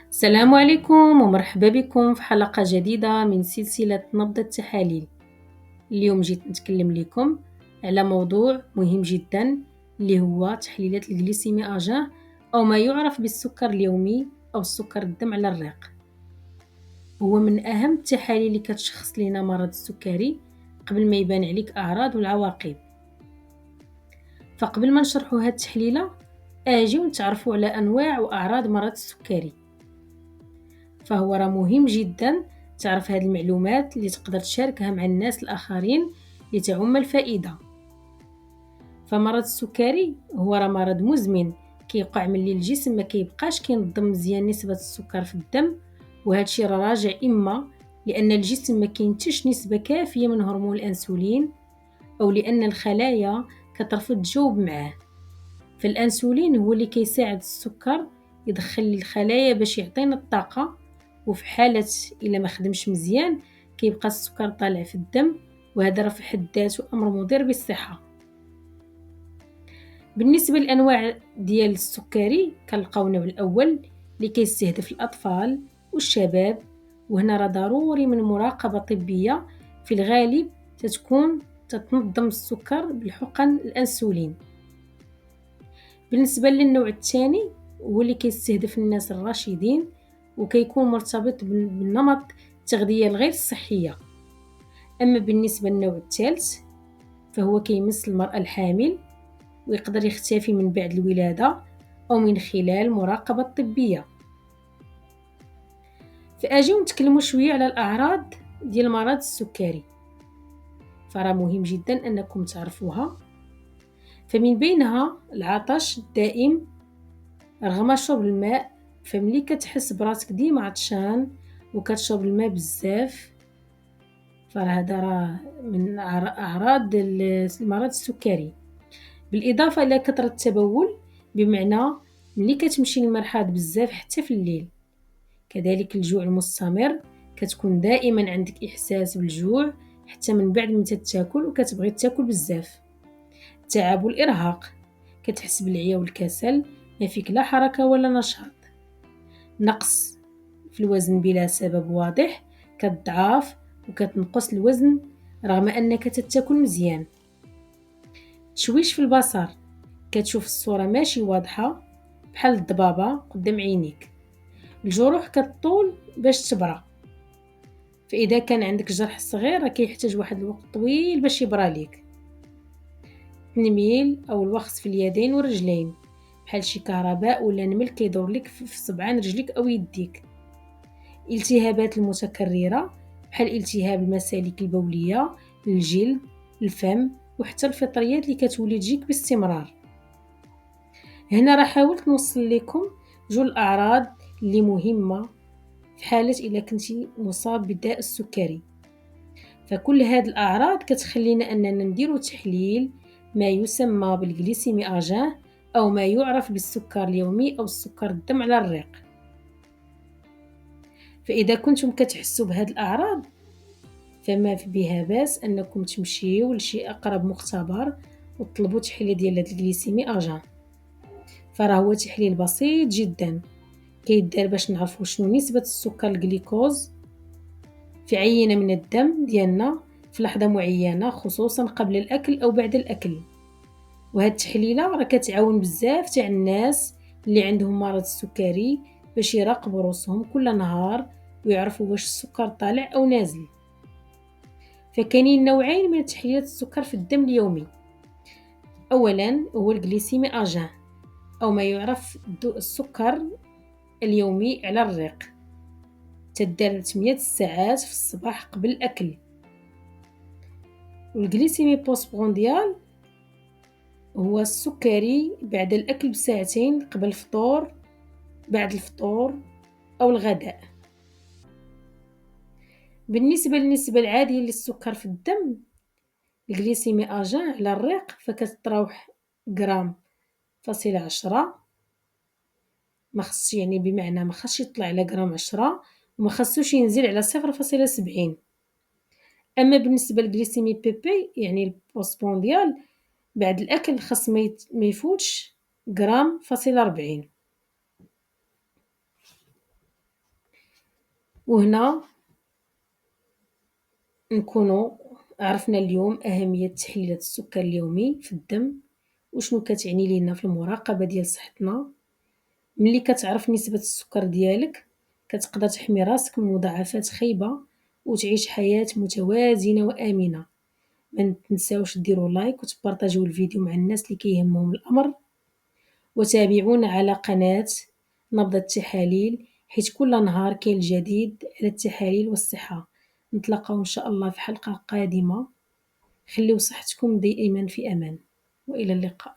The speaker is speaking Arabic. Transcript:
السلام عليكم ومرحبا بكم في حلقة جديدة من سلسلة نبض التحاليل. اليوم جيت نتكلم لكم على موضوع مهم جدا اللي هو تحليلات الجليسيمي أجان أو ما يعرف بالسكر اليومي أو السكر الدم على الريق. هو من أهم التحاليل اللي كتشخص لنا مرض السكري قبل ما يبان عليك أعراض والعواقب. فقبل ما نشرحوا هاد التحليلة أجيو نتعرفوا على أنواع وأعراض مرض السكري. فهو راه مهم جدا تعرف هذه المعلومات اللي تقدر تشاركها مع الناس الآخرين لتعم الفائدة. فمرض السكري هو راه مرض مزمن كيوقع ملي الجسم ما كيبقاش كينظم مزيان نسبة السكر في الدم، وهذا الشيء راه راجع إما لأن الجسم ما كينتجش نسبة كافية من هرمون الأنسولين أو لأن الخلايا كترفض تجاوب معاه. فالأنسولين هو اللي كيساعد السكر يدخل للخلايا باش يعطينا الطاقة، وفي حالة إلا ما خدمش مزيان كيبقى السكر طالع في الدم، وهذا راه في حد ذاته أمر مضر بالصحة. بالنسبة للأنواع ديال السكري كنلقاو النوع الأول اللي كيستهدف الأطفال والشباب، وهنا راه ضروري من مراقبة طبية في الغالب تتكون تتنظم السكر بالحقن الأنسولين. بالنسبة للنوع الثاني هو اللي كيستهدف الناس الراشدين وكيكون مرتبط بالنمط التغذية الغير صحية. أما بالنسبة للنوع الثالث فهو كيمس المرأة الحامل ويقدر يختفي من بعد الولادة أو من خلال مراقبة طبية. فأجيو نتكلموا شوية على الأعراض ديال مرض السكري، فراه مهم جدا أنكم تعرفوها. فمن بينها العطش الدائم رغم شرب الماء، فملي كتحس براسك ديما عطشان وكتشرب الماء بزاف فراه هذا راه من أعراض المرض السكري. بالإضافة إلى كثرة التبول، بمعنى ملي كتمشي للمرحاض بزاف حتى في الليل. كذلك الجوع المستمر، كتكون دائما عندك إحساس بالجوع حتى من بعد ما تاكل وكتبغي تاكل بزاف. التعب والإرهاق، كتحس بالعيا والكسل، ما فيك لا حركة ولا نشاط. نقص في الوزن بلا سبب واضح، كتضعف وكتنقص الوزن رغم أنك تتاكل مزيان. تشويش في البصر، كتشوف الصورة ماشي واضحة بحال الضبابة قدام عينيك. الجروح كتطول باش تبرى، فإذا كان عندك جرح صغير راه كيحتاج واحد الوقت طويل باش يبرى ليك. التنميل أو الوخز في اليدين والرجلين بحال شي كهرباء ولا نمل كيدور لك في صبعان رجليك أو يديك. الالتهابات المتكررة بحال التهاب المسالك البولية، الجلد، الفم، وحتى الفطريات اللي كتولي تجيك باستمرار. هنا راه حاولت نوصل لكم جوج الأعراض اللي مهمة في حالة إلا كنتي مصاب بداء السكري. فكل هاد الأعراض كتخلينا أننا نديرو تحليل ما يسمى بالجليسيمي أجان أو ما يعرف بالسكر اليومي أو السكر الدم على الريق. فإذا كنتم كتحسوا بهاد الأعراض فما بها باس أنكم تمشيو لشي أقرب مختبر وتطلبوا تحليل ديال هاد الجليسيمي أجان. فراه هو تحليل بسيط جدا كيدار باش نعرفوا شنو نسبة السكر الجليكوز في عينة من الدم ديالنا في لحظة معينة، خصوصا قبل الأكل أو بعد الأكل. وهاد التحليلة راه كتعاون بزاف تاع الناس اللي عندهم مرض السكري باش يراقبوا روسهم كل نهار ويعرفوا واش السكر طالع أو نازل. فكاينين نوعين من تحليلات السكر في الدم اليومي. أولا هو الجليسيمي أجان أو ما يعرف السكر اليومي على الريق، تدار 8 ساعات في الصباح قبل الأكل. والجليسيمي بوستبرانديال هو السكري بعد الأكل بساعتين قبل الفطور، بعد الفطور أو الغداء. بالنسبة للنسبة العادية للسكر في الدم، الجليسيمي أجان على الريق فكتتراوح غرام فاصلة 10، ما خصش يعني بمعنى ما خصش يطلع على غرام 10 وما خصوش ينزل على 0.70. أما بالنسبة للجليسيمي بيبي يعني البوستبونديال بعد الأكل خاص ما يفوتش غرام فاصلة 40. وهنا نكونوا عرفنا اليوم أهمية تحليل السكر اليومي في الدم وشنو كتعني لينا في المراقبة ديال صحتنا. ملي كتعرف نسبة السكر ديالك كتقدر تحمي راسك من مضاعفات خايبة وتعيش حياة متوازنة وآمنة. ما تنساوش ديروا لايك وتبارطاجيو الفيديو مع الناس اللي كيهمهم الأمر، وتابعونا على قناة نبض التحاليل حيث كل نهار كاين الجديد على التحاليل والصحة. نتلاقاو إن شاء الله في حلقة قادمة. خليو صحتكم دائما في أمان، وإلى اللقاء.